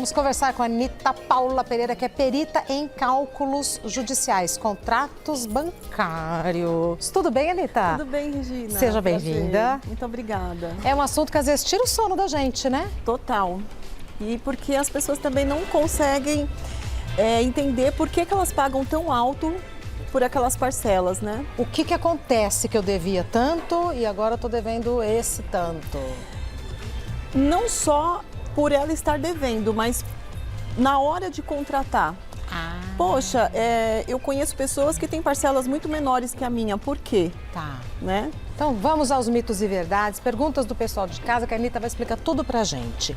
Vamos conversar com a Anita Paula Pereira, que é perita em cálculos judiciais, contratos bancários. Tudo bem, Anita? Tudo bem, Regina. Seja bem-vinda. Muito obrigada. É um assunto que às vezes tira o sono da gente, né? Total. E porque as pessoas também não conseguem entender por que elas pagam tão alto por aquelas parcelas, né? O que acontece que eu devia tanto e agora eu tô devendo esse tanto? Não só por ela estar devendo, mas na hora de contratar. Poxa, eu conheço pessoas que têm parcelas muito menores que a minha. Por quê? Tá. Né? Então vamos aos mitos e verdades, perguntas do pessoal de casa que a Anita vai explicar tudo pra gente.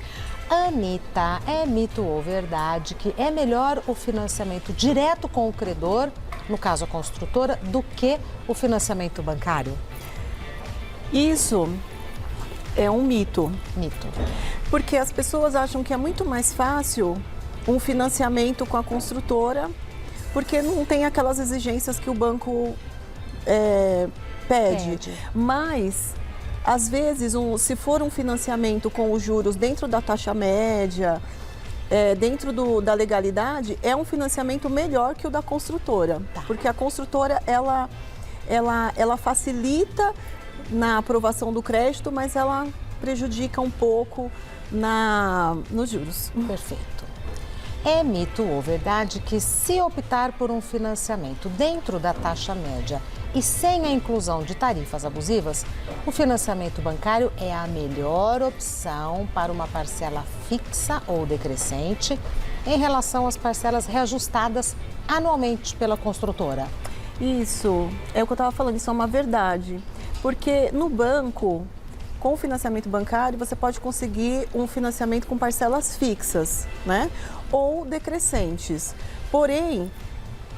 Anita, é mito ou verdade que é melhor o financiamento direto com o credor, no caso a construtora, do que o financiamento bancário? Isso é um mito. Mito. Porque as pessoas acham que é muito mais fácil um financiamento com a construtora, porque não tem aquelas exigências que o banco pede. Mas, às vezes, se for um financiamento com os juros dentro da taxa média, dentro da legalidade, é um financiamento melhor que o da construtora. Tá. Porque a construtora, ela facilita na aprovação do crédito, mas ela prejudica um pouco nos juros. Perfeito. É mito ou verdade que se optar por um financiamento dentro da taxa média e sem a inclusão de tarifas abusivas, o financiamento bancário é a melhor opção para uma parcela fixa ou decrescente em relação às parcelas reajustadas anualmente pela construtora? Isso, é o que eu estava falando, isso é uma verdade. Porque no banco, com o financiamento bancário, você pode conseguir um financiamento com parcelas fixas, né? Ou decrescentes. Porém,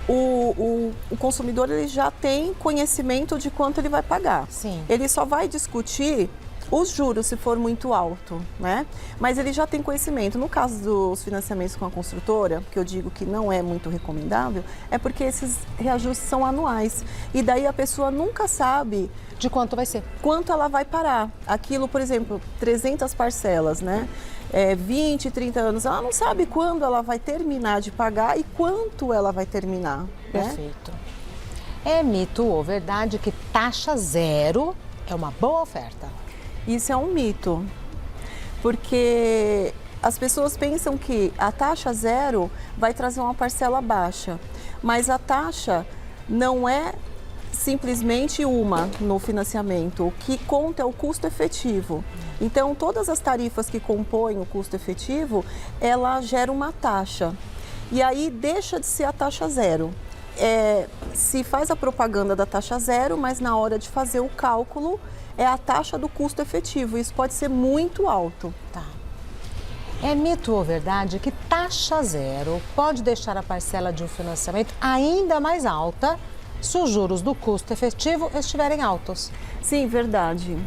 o consumidor ele já tem conhecimento de quanto ele vai pagar. Sim. Ele só vai discutir os juros se for muito alto, né? Mas ele já tem conhecimento. No caso dos financiamentos com a construtora, que eu digo que não é muito recomendável, é porque esses reajustes são anuais. E daí a pessoa nunca sabe De quanto vai ser? quanto ela vai parar. Aquilo, por exemplo, 300 parcelas, né? 20, 30 anos, ela não sabe quando ela vai terminar de pagar e quanto ela vai terminar. Né? Perfeito. É mito ou verdade que taxa zero é uma boa oferta? Isso é um mito, porque as pessoas pensam que a taxa zero vai trazer uma parcela baixa, mas a taxa não é simplesmente uma no financiamento. O que conta é o custo efetivo. Então, todas as tarifas que compõem o custo efetivo, ela gera uma taxa. E aí deixa de ser a taxa zero. Se faz a propaganda da taxa zero, mas na hora de fazer o cálculo, é a taxa do custo efetivo. Isso pode ser muito alto. Tá. É mito ou verdade que taxa zero pode deixar a parcela de um financiamento ainda mais alta se os juros do custo efetivo estiverem altos? Sim, verdade.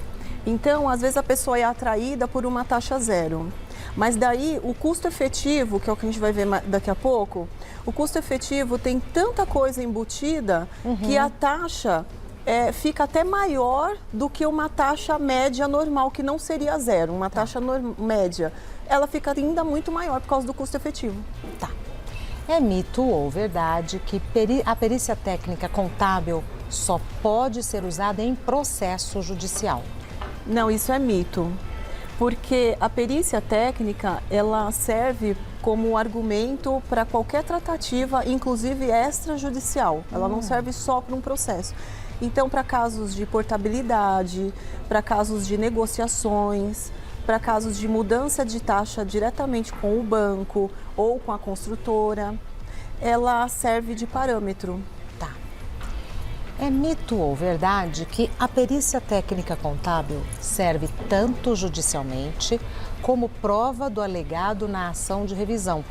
Então, às vezes a pessoa é atraída por uma taxa zero. Mas daí o custo efetivo, que é o que a gente vai ver daqui a pouco, o custo efetivo tem tanta coisa embutida que a taxa fica até maior do que uma taxa média normal, que não seria zero. Uma taxa média, ela fica ainda muito maior por causa do custo efetivo. Tá. É mito ou verdade que a perícia técnica contábil só pode ser usada em processo judicial? Não, isso é mito. Porque a perícia técnica, ela serve como argumento para qualquer tratativa, inclusive extrajudicial. Ela não serve só para um processo. Então, para casos de portabilidade, para casos de negociações, para casos de mudança de taxa diretamente com o banco ou com a construtora, ela serve de parâmetro. Tá. É mito ou verdade que a perícia técnica contábil serve tanto judicialmente como prova do alegado na ação de revisão,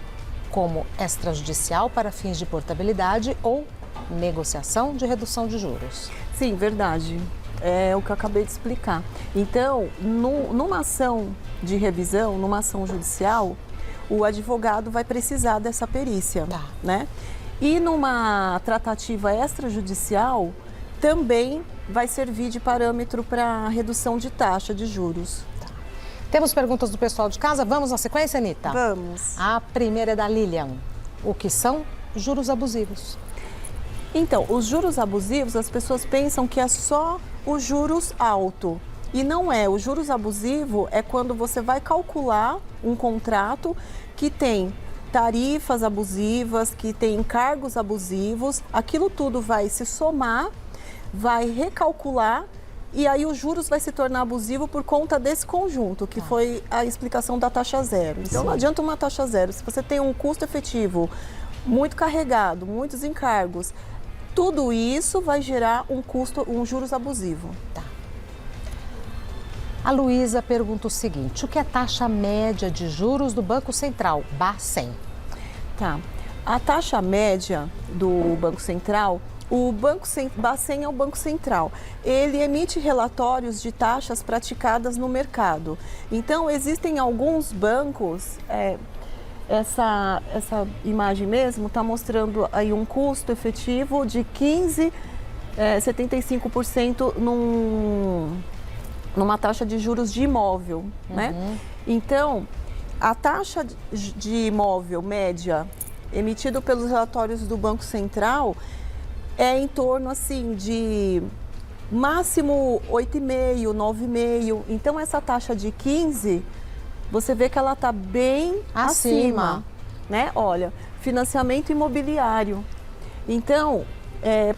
como extrajudicial para fins de portabilidade ou negociação de redução de juros? Sim, verdade. É o que eu acabei de explicar. Então, numa ação de revisão, numa ação judicial, o advogado vai precisar dessa perícia, né? E numa tratativa extrajudicial, também vai servir de parâmetro para redução de taxa de juros. Temos perguntas do pessoal de casa. Vamos na sequência, Anitta? Vamos. A primeira é da Lilian. O que são juros abusivos? Então, os juros abusivos, as pessoas pensam que é só os juros alto. E não é. O juros abusivo é quando você vai calcular um contrato que tem tarifas abusivas, que tem encargos abusivos. Aquilo tudo vai se somar, vai recalcular e aí os juros vai se tornar abusivo por conta desse conjunto, que foi a explicação da taxa zero. Então, não adianta uma taxa zero. Se você tem um custo efetivo muito carregado, muitos encargos, tudo isso vai gerar um juros abusivo. Tá. A Luísa pergunta o seguinte: o que é taxa média de juros do Banco Central, Bacen? Tá. A taxa média do Banco Central, Bacen é o Banco Central. Ele emite relatórios de taxas praticadas no mercado. Então, existem alguns bancos, essa imagem mesmo está mostrando aí um custo efetivo de 75% numa taxa de juros de imóvel, né? Então, a taxa de imóvel média emitida pelos relatórios do Banco Central é em torno assim de máximo 8,5%, 9,5%. Então, essa taxa de 15%, você vê que ela está bem acima, né? Olha, financiamento imobiliário. Então,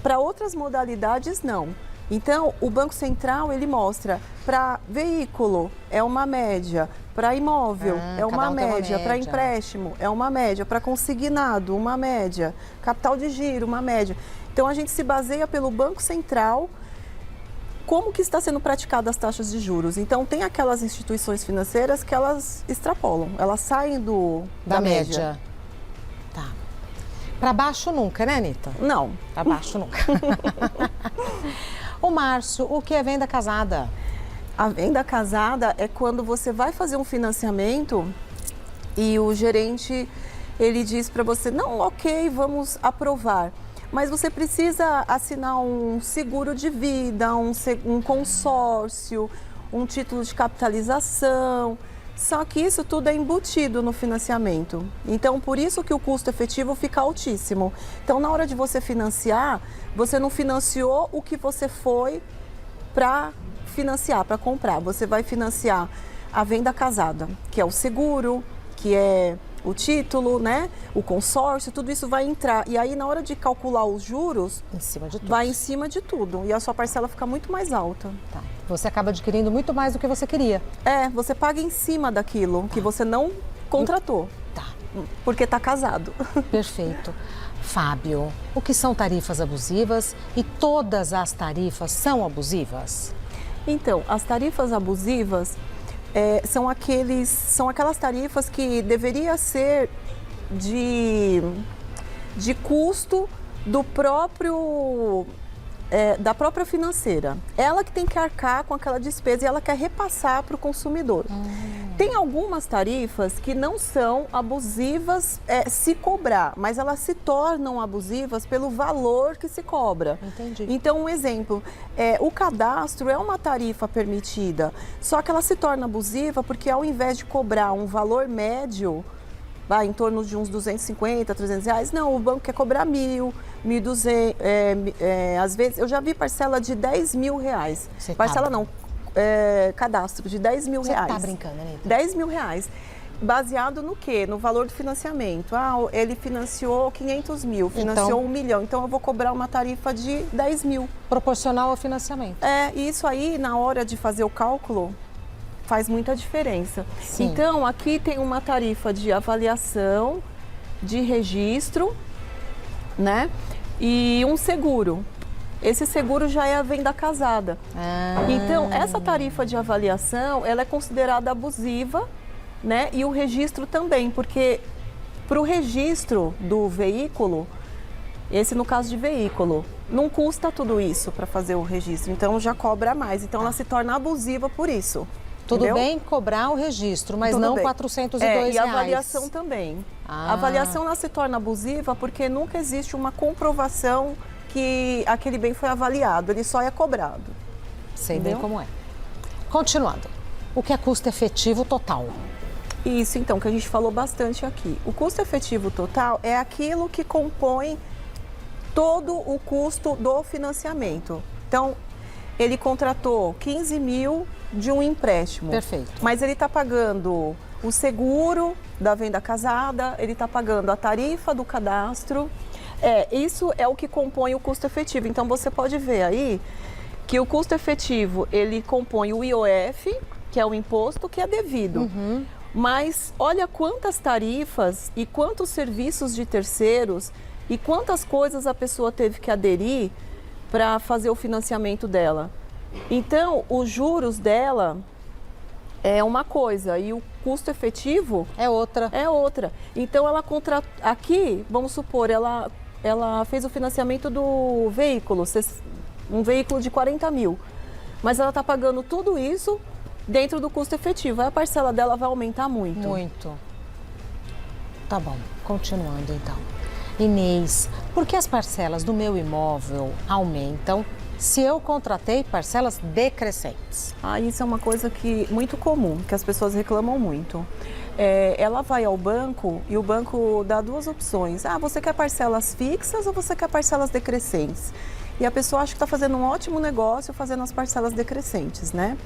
para outras modalidades, não. Então, o Banco Central, ele mostra para veículo, é uma média, para imóvel, é uma média, para empréstimo, é uma média, para consignado, uma média, capital de giro, uma média. Então, a gente se baseia pelo Banco Central, como que está sendo praticada as taxas de juros. Então, tem aquelas instituições financeiras que elas extrapolam, elas saem da média. Tá. Para baixo nunca, né, Anitta? Não. Para baixo nunca. O Márcio, o que é venda casada? A venda casada é quando você vai fazer um financiamento e o gerente, ele diz para você, não, ok, vamos aprovar. Mas você precisa assinar um seguro de vida, um consórcio, um título de capitalização. Só que isso tudo é embutido no financiamento. Então, por isso que o custo efetivo fica altíssimo. Então, na hora de você financiar, você não financiou o que você foi para financiar, para comprar. Você vai financiar a venda casada, que é o seguro, que é o título, né? O consórcio, tudo isso vai entrar. E aí, na hora de calcular os juros, vai em cima de tudo. E a sua parcela fica muito mais alta. Tá. Você acaba adquirindo muito mais do que você queria. Você paga em cima daquilo que você não contratou. Tá. Porque está casado. Perfeito. Fábio, o que são tarifas abusivas e todas as tarifas são abusivas? Então, as tarifas abusivas são aquelas tarifas que deveria ser de custo do próprio da própria financeira. Ela que tem que arcar com aquela despesa e ela quer repassar para o consumidor. Tem algumas tarifas que não são abusivas se cobrar, mas elas se tornam abusivas pelo valor que se cobra. Entendi. Então, um exemplo, o cadastro é uma tarifa permitida, só que ela se torna abusiva porque ao invés de cobrar um valor médio, em torno de uns 250, 300 reais, não, o banco quer cobrar 1.000, 1.200, às vezes, eu já vi parcela de 10 mil reais. Parcela não, cadastro de 10 mil reais. Você tá brincando, Anitta? 10 mil reais. Baseado no quê? No valor do financiamento. Ele financiou 500 mil, financiou 1 milhão, então eu vou cobrar uma tarifa de 10 mil. Proporcional ao financiamento. E isso aí, na hora de fazer o cálculo, faz muita diferença. Sim. Então, aqui tem uma tarifa de avaliação, de registro, né? E um seguro. Esse seguro já é a venda casada. Então, essa tarifa de avaliação, ela é considerada abusiva, né? E o registro também, porque para o registro do veículo, esse no caso de veículo, não custa tudo isso para fazer o registro, então já cobra mais. Então, ela se torna abusiva por isso. Tudo entendeu? bem cobrar o registro, mas Tudo não bem. 402 reais. E a avaliação também. A avaliação ela se torna abusiva porque nunca existe uma comprovação que aquele bem foi avaliado, ele só é cobrado. Sei entendeu? bem como é. Continuando. o que é custo efetivo total. Isso, então, que a gente falou bastante aqui. O custo efetivo total é aquilo que compõe todo o custo do financiamento. Então, ele contratou 15 mil de um empréstimo. Perfeito. Mas ele está pagando o seguro da venda casada, ele está pagando a tarifa do cadastro. Isso é o que compõe o custo efetivo. Então, você pode ver aí que o custo efetivo, ele compõe o IOF, que é o imposto que é devido. Mas olha quantas tarifas e quantos serviços de terceiros e quantas coisas a pessoa teve que aderir para fazer o financiamento dela. Então, os juros dela é uma coisa e o custo efetivo é outra. Então, ela contratou. Aqui, vamos supor, ela fez o financiamento do veículo, um veículo de 40 mil. Mas ela está pagando tudo isso dentro do custo efetivo. Aí a parcela dela vai aumentar muito. Muito. Tá bom, continuando então. Inês, por que as parcelas do meu imóvel aumentam se eu contratei parcelas decrescentes? Isso é uma coisa muito comum, que as pessoas reclamam muito. Ela vai ao banco e o banco dá duas opções. Você quer parcelas fixas ou você quer parcelas decrescentes? E a pessoa acha que está fazendo um ótimo negócio fazendo as parcelas decrescentes, né?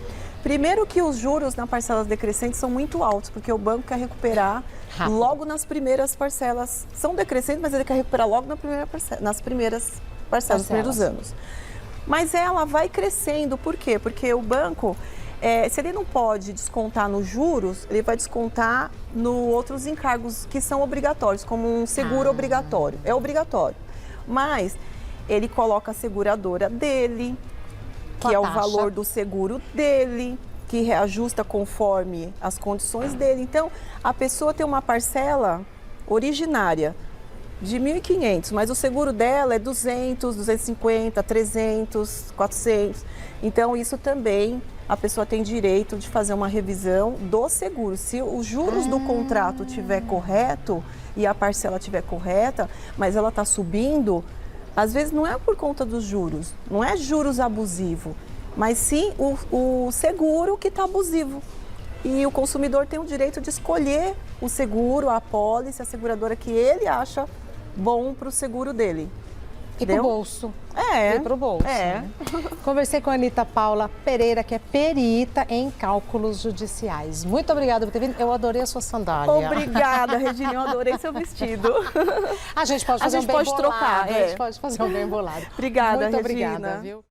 Primeiro que os juros na parcelas decrescentes são muito altos, porque o banco quer recuperar logo nas primeiras parcelas. São decrescentes, mas ele quer recuperar logo nas primeiras parcelas, nos primeiros anos. Mas ela vai crescendo, por quê? Porque o banco, se ele não pode descontar nos juros, ele vai descontar nos outros encargos que são obrigatórios, como um seguro obrigatório. É obrigatório. Mas ele coloca a seguradora dele, que é o valor do seguro dele, que reajusta conforme as condições dele. Então, a pessoa tem uma parcela originária de 1.500, mas o seguro dela é 200, 250, 300, 400. Então, isso também a pessoa tem direito de fazer uma revisão do seguro. Se os juros do contrato estiver correto e a parcela estiver correta, mas ela está subindo, às vezes não é por conta dos juros, não é juros abusivo, mas sim o seguro que está abusivo. E o consumidor tem o direito de escolher o seguro, a apólice, a seguradora que ele acha bom para o seguro dele. E para o bolso. E para o bolso. Né? Conversei com a Anita Paula Pereira, que é perita em cálculos judiciais. Muito obrigada por ter vindo. Eu adorei a sua sandália. Obrigada, Regina. Eu adorei seu vestido. A gente pode fazer um bem bolado. Trocar. A gente pode fazer um bem bolado. Obrigada, Muito Regina. obrigada, viu?